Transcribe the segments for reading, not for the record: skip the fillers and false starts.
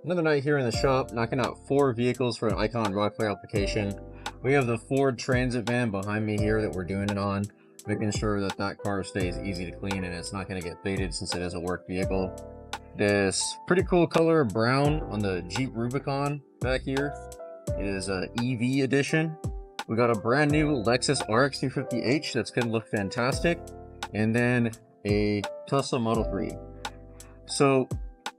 Another night here in the shop, knocking out 4 vehicles for an Icon Rocklear application. We have the Ford Transit van behind me here that we're doing it on, making sure that that car stays easy to clean and it's not going to get faded since it is a work vehicle. This pretty cool color brown on the Jeep Rubicon back here is a EV edition. We got a brand new Lexus RX 350h that's going to look fantastic, and then a Tesla Model 3. So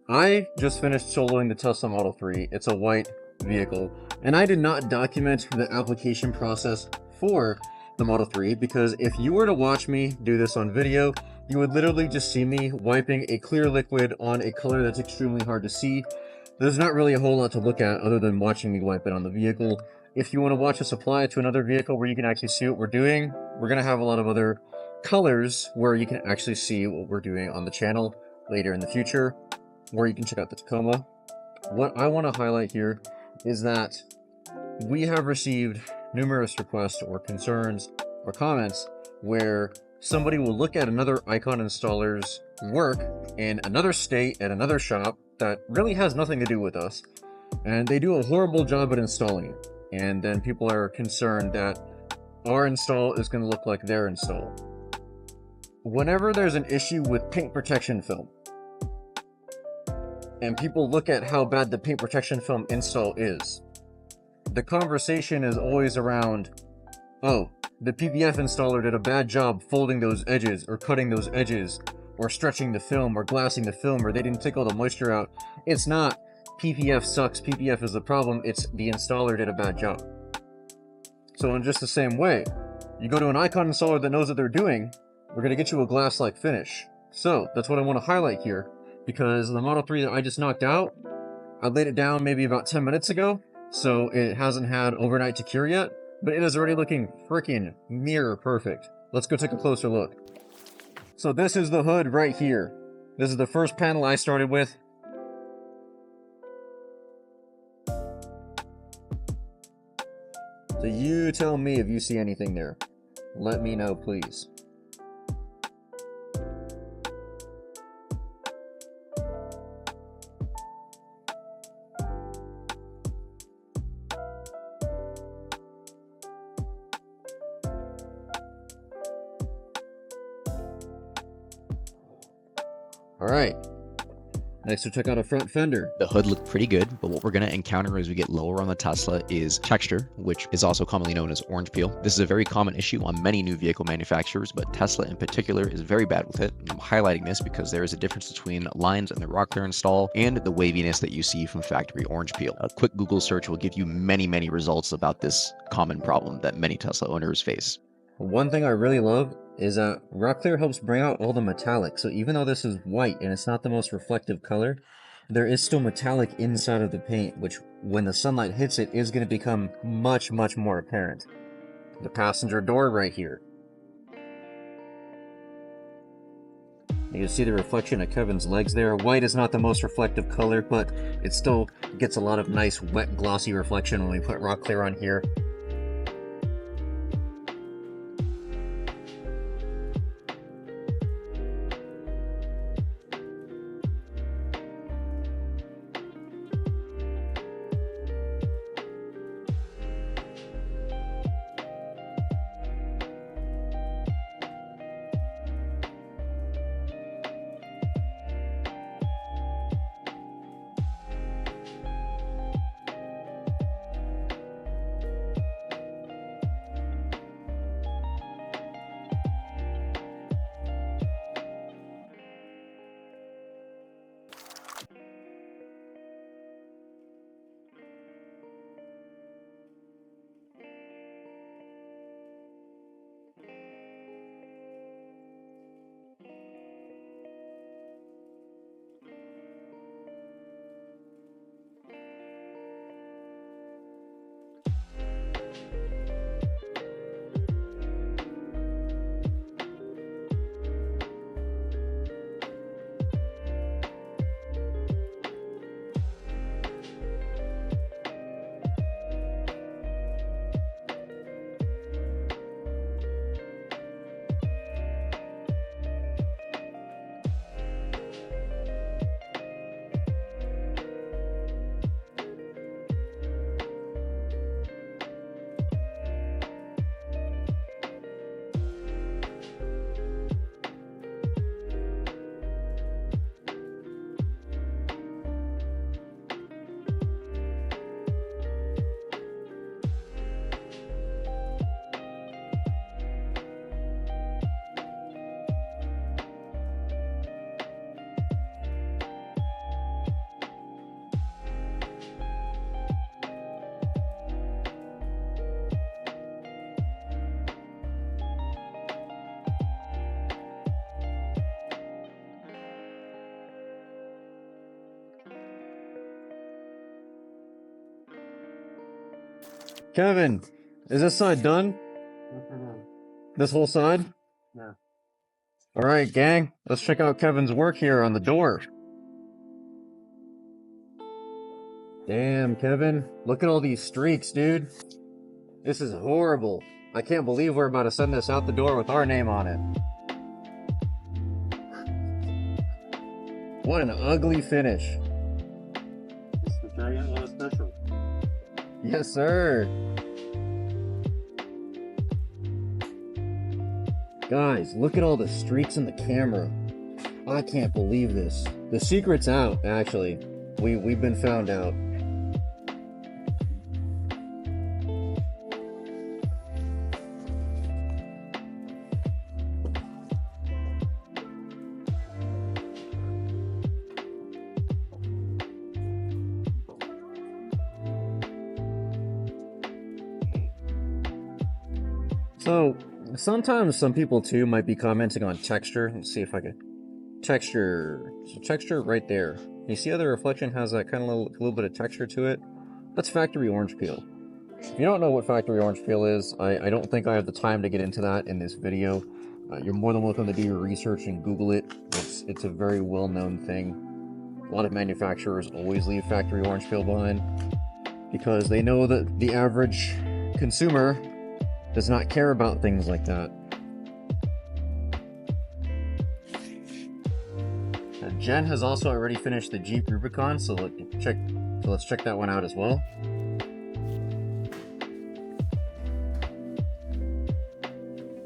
I just finished soloing the Tesla Model 3. It's a white vehicle, and I did not document the application process for the Model 3 because if you were to watch me do this on video, you would literally just see me wiping a clear liquid on a color that's extremely hard to see. There's not really a whole lot to look at other than watching me wipe it on the vehicle. If you want to watch us apply it to another vehicle where you can actually see what we're doing, we're going to have a lot of other colors where you can actually see what we're doing on the channel later in the future, or you can check out the Tacoma. What I want to highlight here is that we have received numerous requests or concerns or comments where somebody will look at another Icon installer's work in another state at another shop that really has nothing to do with us, and they do a horrible job at installing it. And then people are concerned that our install is going to look like their install. Whenever there's an issue with paint protection film, and people look at how bad the paint protection film install is, the conversation is always around, oh, the PPF installer did a bad job folding those edges, or cutting those edges, or stretching the film, or glassing the film, or they didn't take all the moisture out. It's not PPF sucks, PPF is the problem, it's the installer did a bad job. So in just the same way, you go to an Icon installer that knows what they're doing, we're going to get you a glass-like finish. So that's what I want to highlight here, because the Model 3 that I just knocked out, I laid it down maybe about 10 minutes ago, so it hasn't had overnight to cure yet, but it is already looking freaking mirror perfect. Let's go take a closer look. So this is the hood right here. This is the first panel I started with. So you tell me if you see anything there. Let me know, please. All right. Next, we'll check out a front fender. The hood looked pretty good, but what we're going to encounter as we get lower on the Tesla is texture, which is also commonly known as orange peel. This is a very common issue on many new vehicle manufacturers, but Tesla in particular is very bad with it. I'm highlighting this because there is a difference between lines in the Rocklear install and the waviness that you see from factory orange peel. A quick Google search will give you many results about this common problem that many Tesla owners face. One thing I really love is that Rocklear helps bring out all the metallic. So even though this is white and it's not the most reflective color, there is still metallic inside of the paint, which when the sunlight hits it is going to become much more apparent. The passenger door right here. You can see the reflection of Kevin's legs there. White is not the most reflective color, but it still gets a lot of nice wet glossy reflection when we put Rocklear on here. Kevin, is this side done? This whole side? Yeah. Alright, gang, let's check out Kevin's work here on the door. Damn, Kevin, look at all these streaks, dude. This is horrible. I can't believe we're about to send this out the door with our name on it. What an ugly finish. It's the giant special. Yes, sir. Guys, look at all the streaks in the camera. I can't believe this. The secret's out, actually. We've been found out. So, sometimes some people too might be commenting on texture. Let's see if I can. Texture. So texture right there. You see how the reflection has that kind of little bit of texture to it? That's factory orange peel. If you don't know what factory orange peel is, I don't think I have the time to get into that in this video. You're more than welcome to do your research and Google it. It's a very well-known thing. A lot of manufacturers always leave factory orange peel behind because they know that the average consumer does not care about things like that. Jen has also already finished the Jeep Rubicon, so let's check that one out as well.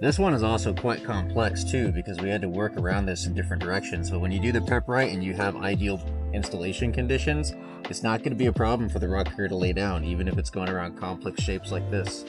This one is also quite complex too, because we had to work around this in different directions. But when you do the prep right and you have ideal installation conditions, it's not going to be a problem for the Rocklear to lay down, even if it's going around complex shapes like this.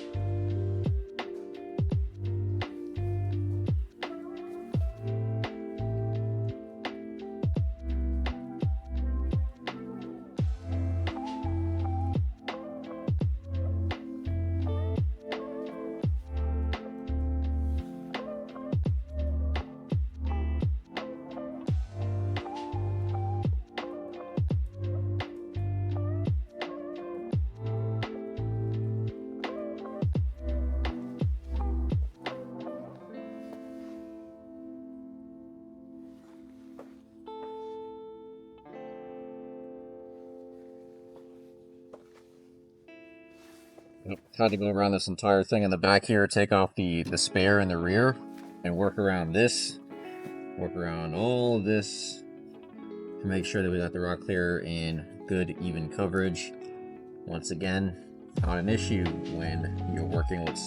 Had to go around this entire thing in the back here, take off the spare in the rear, and work around this, work around all of this to make sure that we got the Rocklear in good, even coverage. Once again, not an issue when you're working with.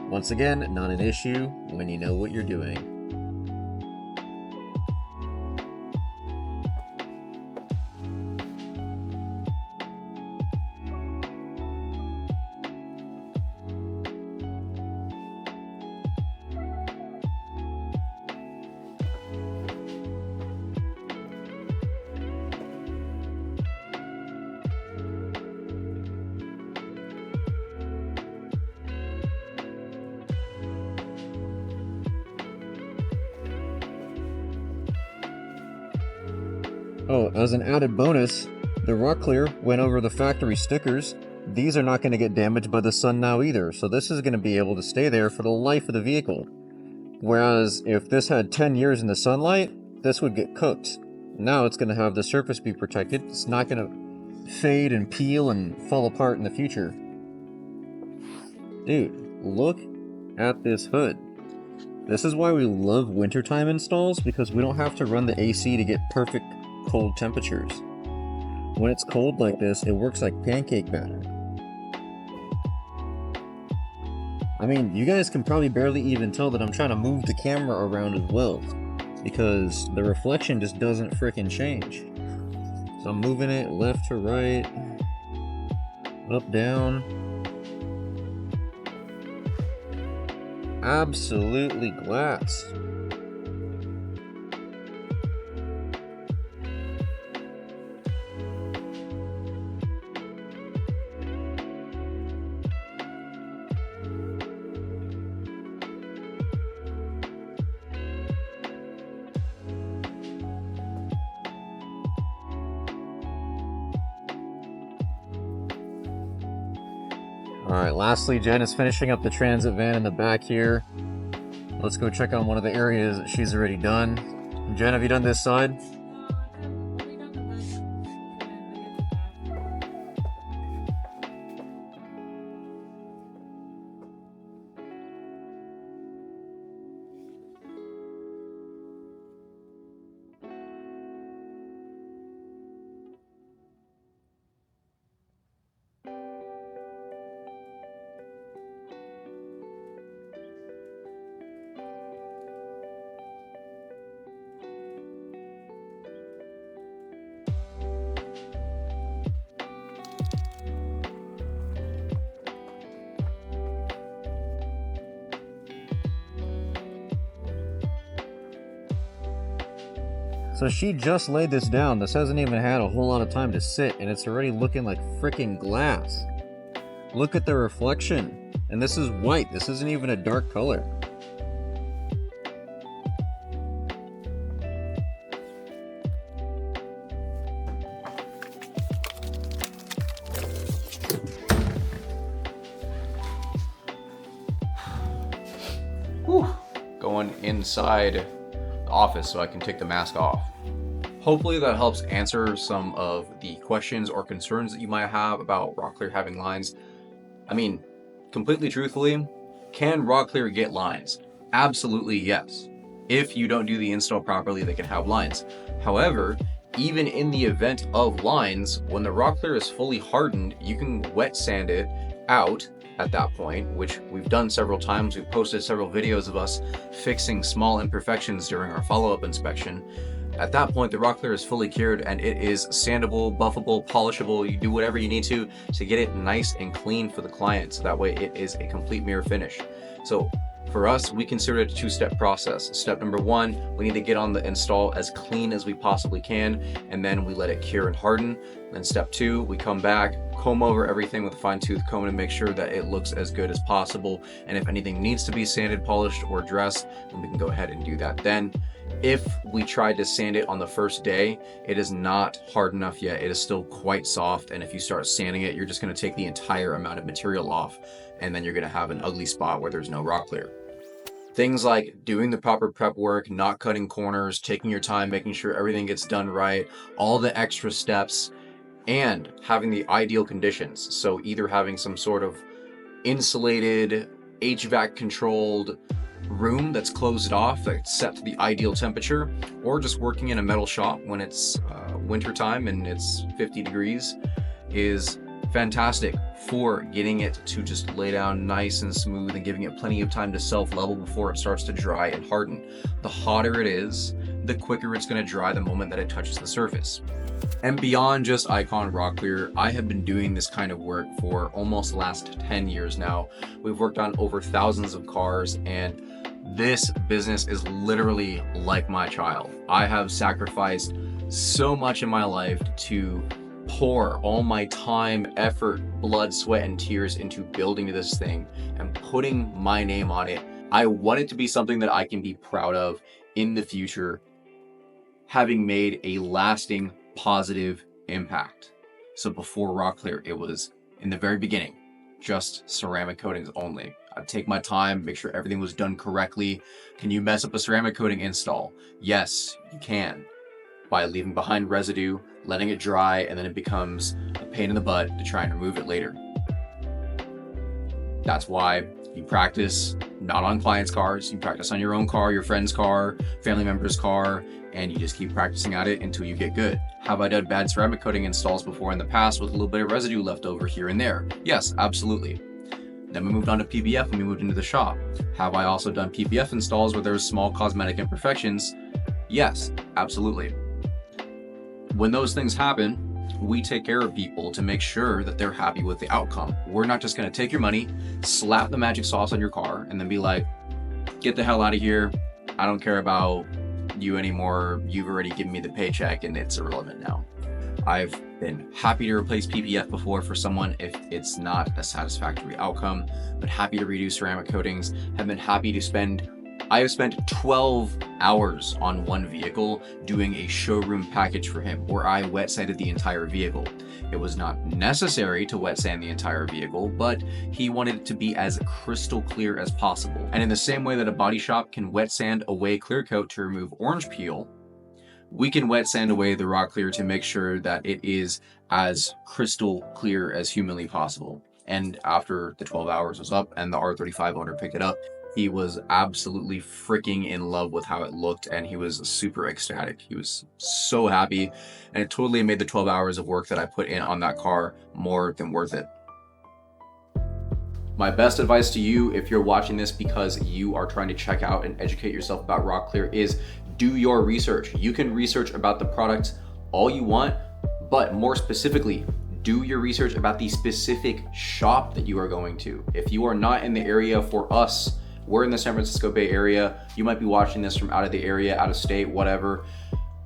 Once again, not an issue when you know what you're doing. Oh, as an added bonus, the Rocklear went over the factory stickers. These are not going to get damaged by the sun now either, so this is going to be able to stay there for the life of the vehicle. Whereas if this had 10 years in the sunlight, this would get cooked. Now it's going to have the surface be protected. It's not going to fade and peel and fall apart in the future. Dude, look at this hood. This is why we love wintertime installs, because we don't have to run the AC to get perfect cold temperatures. When it's cold like this, it works like pancake batter. I mean, you guys can probably barely even tell that I'm trying to move the camera around as well, because the reflection just doesn't frickin' change. So I'm moving it left to right, up, down. Absolutely glass. Alright, lastly, Jen is finishing up the transit van in the back here. Let's go check on one of the areas that she's already done. Jen, have you done this side? So she just laid this down. This hasn't even had a whole lot of time to sit, and it's already looking like freaking glass. Look at the reflection. And this is white. This isn't even a dark color. Whew. Going inside the office so I can take the mask off. Hopefully that helps answer some of the questions or concerns that you might have about Rocklear having lines. I mean, completely truthfully, can Rocklear get lines? Absolutely yes. If you don't do the install properly, they can have lines. However, even in the event of lines, when the Rocklear is fully hardened, you can wet sand it out at that point, which we've done several times. We've posted several videos of us fixing small imperfections during our follow-up inspection. At that point, the Rocklear is fully cured and it is sandable, buffable, polishable. You do whatever you need to get it nice and clean for the client. So that way it is a complete mirror finish. So for us, we consider it a two-step process. Step number one, we need to get on the install as clean as we possibly can, and then we let it cure and harden. Then step two, we come back, comb over everything with a fine-tooth comb to make sure that it looks as good as possible. And if anything needs to be sanded, polished, or dressed, then we can go ahead and do that then. If we tried to sand it on the first day, it is not hard enough yet. It is still quite soft, and if you start sanding it, you're just going to take the entire amount of material off, and then you're going to have an ugly spot where there's no Rocklear. Things like doing the proper prep work, not cutting corners, taking your time, making sure everything gets done right, all the extra steps, and having the ideal conditions. So either having some sort of insulated, HVAC controlled room that's closed off, that's set to the ideal temperature, or just working in a metal shop when it's winter time and it's 50 degrees is fantastic for getting it to just lay down nice and smooth and giving it plenty of time to self-level before it starts to dry and harden. The hotter it is, the quicker it's going to dry the moment that it touches the surface. And beyond just Icon Rocklear, I have been doing this kind of work for almost the last 10 years now. We've worked on over thousands of cars, and this business is literally like my child. I have sacrificed so much in my life to pour all my time, effort, blood, sweat, and tears into building this thing and putting my name on it. I want it to be something that I can be proud of in the future, having made a lasting positive impact. So before Rocklear, it was, in the very beginning, just ceramic coatings only. I'd take my time, make sure everything was done correctly. Can you mess up a ceramic coating install? Yes, you can. By leaving behind residue, letting it dry, and then it becomes a pain in the butt to try and remove it later. That's why you practice not on clients' cars, you practice on your own car, your friend's car, family member's car, and you just keep practicing at it until you get good. Have I done bad ceramic coating installs before in the past with a little bit of residue left over here and there? Yes, absolutely. Then we moved on to PBF when we moved into the shop. Have I also done PBF installs where there's small cosmetic imperfections? Yes, absolutely. When those things happen, we take care of people to make sure that they're happy with the outcome. We're not just gonna take your money, slap the magic sauce on your car, and then be like, get the hell out of here. I don't care about you anymore. You've already given me the paycheck and it's irrelevant now. I've been happy to replace PPF before for someone if it's not a satisfactory outcome, but happy to redo ceramic coatings. Have been happy to spend I have spent 12 hours on one vehicle doing a showroom package for him where I wet sanded the entire vehicle. It was not necessary to wet sand the entire vehicle, but he wanted it to be as crystal clear as possible. And in the same way that a body shop can wet sand away clear coat to remove orange peel, we can wet sand away the Rocklear to make sure that it is as crystal clear as humanly possible. And after the 12 hours was up and the R35 owner picked it up, he was absolutely freaking in love with how it looked, and he was super ecstatic. He was so happy, and it totally made the 12 hours of work that I put in on that car more than worth it. My best advice to you, if you're watching this because you are trying to check out and educate yourself about Rocklear, is do your research. You can research about the product all you want, but more specifically, do your research about the specific shop that you are going to. If you are not in the area, for us, we're in the San Francisco Bay Area. You might be watching this from out of the area, out of state, whatever.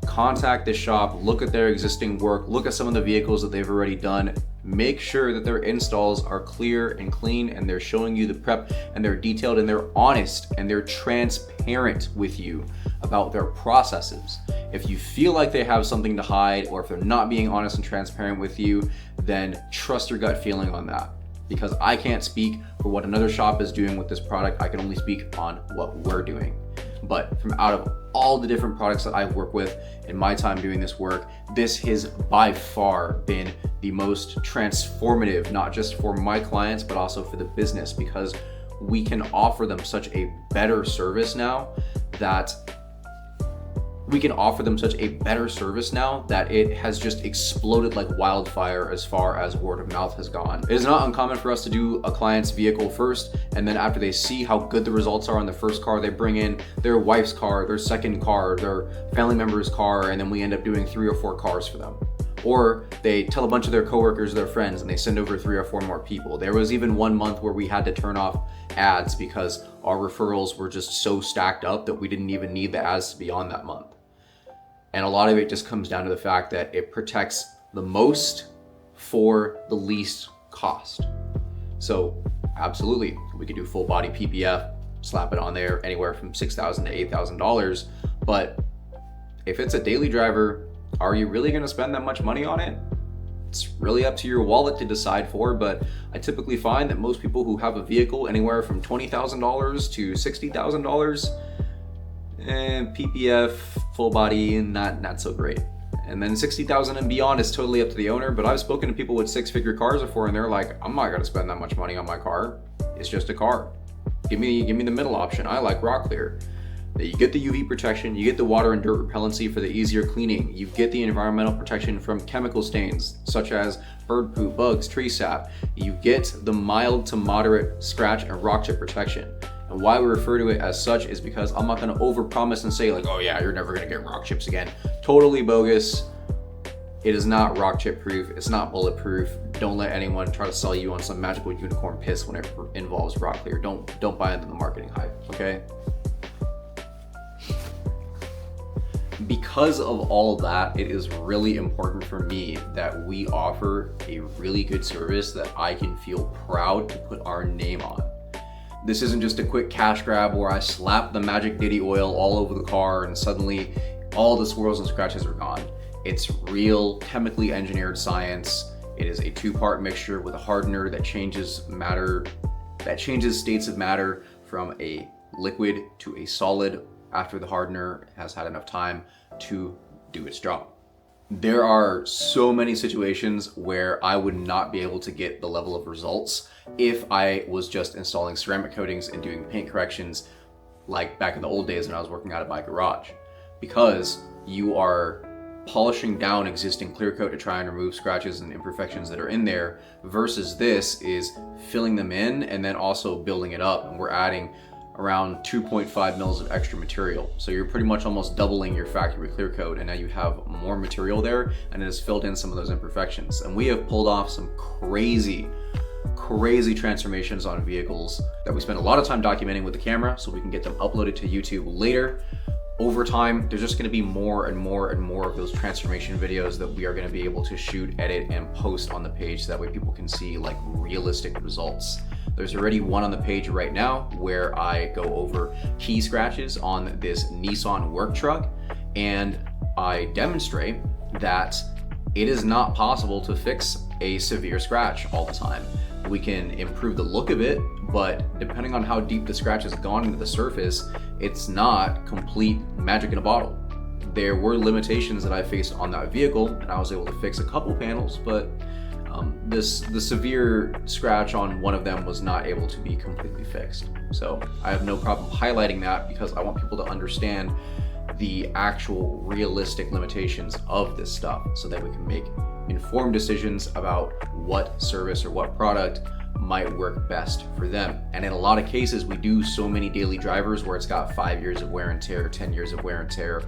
Contact this shop, look at their existing work, look at some of the vehicles that they've already done. Make sure that their installs are clear and clean, and they're showing you the prep, and they're detailed, and they're honest, and they're transparent with you about their processes. If you feel like they have something to hide, or if they're not being honest and transparent with you, then trust your gut feeling on that. Because I can't speak for what another shop is doing with this product. I can only speak on what we're doing. But from out of all the different products that I've worked with in my time doing this work, this has by far been the most transformative, not just for my clients, but also for the business, because we can offer them such a better service now that it has just exploded like wildfire as far as word of mouth has gone. It is not uncommon for us to do a client's vehicle first, and then after they see how good the results are on the first car, they bring in their wife's car, their second car, their family member's car, and then we end up doing 3 or 4 cars for them. Or they tell a bunch of their coworkers, their friends, and they send over 3 or 4 more people. There was even one month where we had to turn off ads because our referrals were just so stacked up that we didn't even need the ads to be on that month. And a lot of it just comes down to the fact that it protects the most for the least cost. So absolutely, we could do full body PPF, slap it on there anywhere from $6,000 to $8,000. But if it's a daily driver, are you really gonna spend that much money on it? It's really up to your wallet to decide for, but I typically find that most people who have a vehicle anywhere from $20,000 to $60,000, and PPF, full body, not so great. And then 60,000 and beyond is totally up to the owner, but I've spoken to people with 6-figure cars before, and they're like, I'm not gonna spend that much money on my car. It's just a car. Give me the middle option. I like Rocklear. You get the UV protection, you get the water and dirt repellency for the easier cleaning, you get the environmental protection from chemical stains such as bird poop, bugs, tree sap, you get the mild to moderate scratch and rock chip protection. And why we refer to it as such is because I'm not gonna overpromise and say like, oh yeah, you're never gonna get rock chips again. Totally bogus. It is not rock chip proof, it's not bulletproof. Don't let anyone try to sell you on some magical unicorn piss when it involves Rocklear. Don't buy into the marketing hype, okay? Because of all of that, it is really important for me that we offer a really good service that I can feel proud to put our name on. This isn't just a quick cash grab where I slap the magic ditty oil all over the car and suddenly all the swirls and scratches are gone. It's real chemically engineered science. It is a 2-part mixture with a hardener that changes states of matter from a liquid to a solid after the hardener has had enough time to do its job. There are so many situations where I would not be able to get the level of results if I was just installing ceramic coatings and doing paint corrections like back in the old days when I was working out of my garage. Because you are polishing down existing clear coat to try and remove scratches and imperfections that are in there, versus this is filling them in and then also building it up, and we're adding around 2.5 mils of extra material. So you're pretty much almost doubling your factory clear coat, and now you have more material there and it has filled in some of those imperfections. And we have pulled off some crazy transformations on vehicles that we spend a lot of time documenting with the camera so we can get them uploaded to YouTube later. Over time, there's just gonna be more and more and more of those transformation videos that we are gonna be able to shoot, edit, and post on the page so that way people can see like realistic results. There's already one on the page right now where I go over key scratches on this Nissan work truck, and I demonstrate that it is not possible to fix a severe scratch all the time. We can improve the look of it, but depending on how deep the scratch has gone into the surface, it's not complete magic in a bottle. There were limitations that I faced on that vehicle, and I was able to fix a couple panels, but the severe scratch on one of them was not able to be completely fixed. So I have no problem highlighting that because I want people to understand the actual realistic limitations of this stuff so that we can make informed decisions about what service or what product might work best for them. And in a lot of cases, we do so many daily drivers where it's got 5 years of wear and tear, 10 years of wear and tear,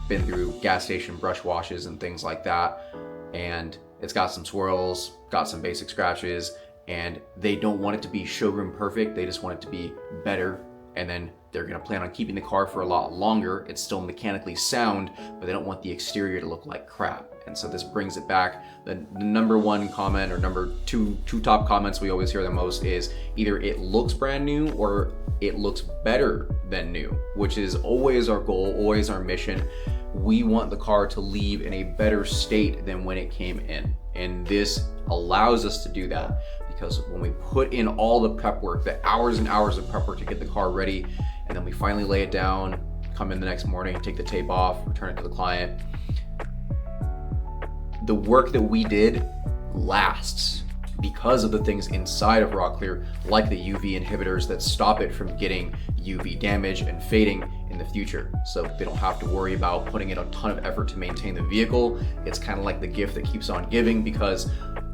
been through gas station brush washes and things like that, and it's got some swirls, got some basic scratches, and they don't want it to be showroom perfect. They just want it to be better, and then they're gonna plan on keeping the car for a lot longer. It's still mechanically sound, but they don't want the exterior to look like crap. And so this brings it back. The number one comment, or number two top comments we always hear the most is either it looks brand new or it looks better than new, which is always our goal, always our mission. We want the car to leave in a better state than when it came in. And this allows us to do that because when we put in all the prep work, the hours and hours of prep work to get the car ready, and then we finally lay it down, come in the next morning, take the tape off, return it to the client, the work that we did lasts because of the things inside of Rocklear, like the UV inhibitors that stop it from getting UV damage and fading in the future. So they don't have to worry about putting in a ton of effort to maintain the vehicle. It's kind of like the gift that keeps on giving, because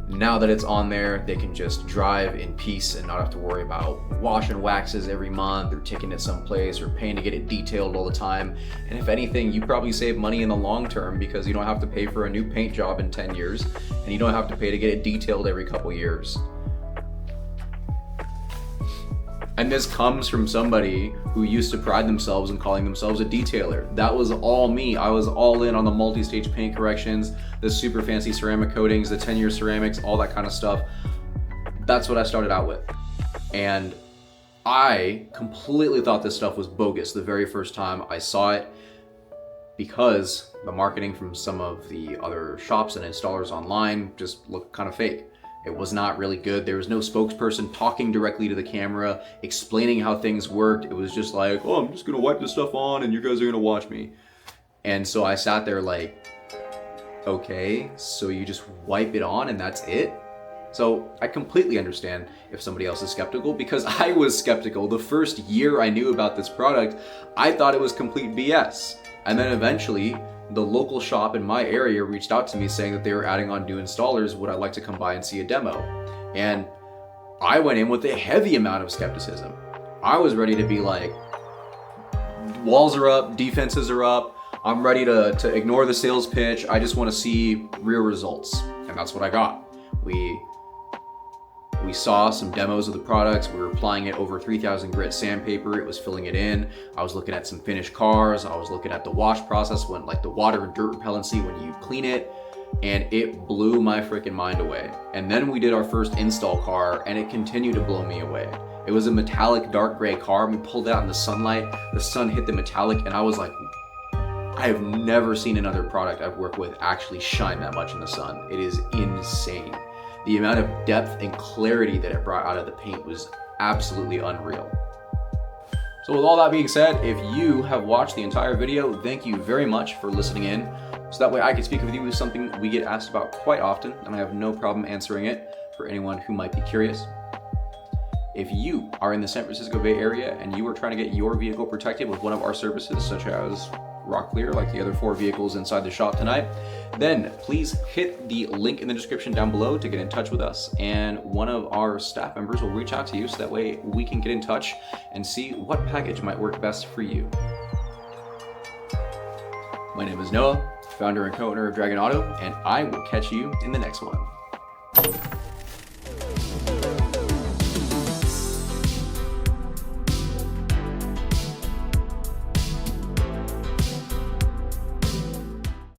now that it's on there, they can just drive in peace and not have to worry about wash and waxes every month or taking it someplace or paying to get it detailed all the time. And if anything, you probably save money in the long term because you don't have to pay for a new paint job in 10 years and you don't have to pay to get it detailed every couple years. And this comes from somebody who used to pride themselves in calling themselves a detailer. That was all me. I was all in on the multi-stage paint corrections, the super fancy ceramic coatings, the 10-year ceramics, all that kind of stuff. That's what I started out with. And I completely thought this stuff was bogus the very first time I saw it, because the marketing from some of the other shops and installers online just looked kind of fake. It was not really good. There was no spokesperson talking directly to the camera, explaining how things worked. It was just like, oh, I'm just gonna wipe this stuff on and you guys are gonna watch me. And so I sat there like, okay, so you just wipe it on and that's it? So I completely understand if somebody else is skeptical, because I was skeptical. The first year I knew about this product, I thought it was complete BS. And then eventually, the local shop in my area reached out to me saying that they were adding on new installers. Would I like to come by and see a demo? And I went in with a heavy amount of skepticism. I was ready to be like, walls are up, defenses are up, I'm ready to ignore the sales pitch, I just want to see real results. And that's what I got. We saw some demos of the products. We were applying it over 3000 grit sandpaper. It was filling it in. I was looking at some finished cars. I was looking at the wash process, when like the water and dirt repellency when you clean it, and it blew my freaking mind away. And then we did our first install car and it continued to blow me away. It was a metallic dark gray car. We pulled it out in the sunlight. The sun hit the metallic and I was like, I have never seen another product I've worked with actually shine that much in the sun. It is insane. The amount of depth and clarity that it brought out of the paint was absolutely unreal. So with all that being said, if you have watched the entire video, thank you very much for listening in. So that way I can speak with you with something we get asked about quite often, and I have no problem answering it for anyone who might be curious. If you are in the San Francisco Bay Area and you are trying to get your vehicle protected with one of our services, such as Rocklear, like the other 4 vehicles inside the shop tonight, then please hit the link in the description down below to get in touch with us, and one of our staff members will reach out to you so that way we can get in touch and see what package might work best for you. My name is Noah, founder and co-owner of Dragon Auto, and I will catch you in the next one.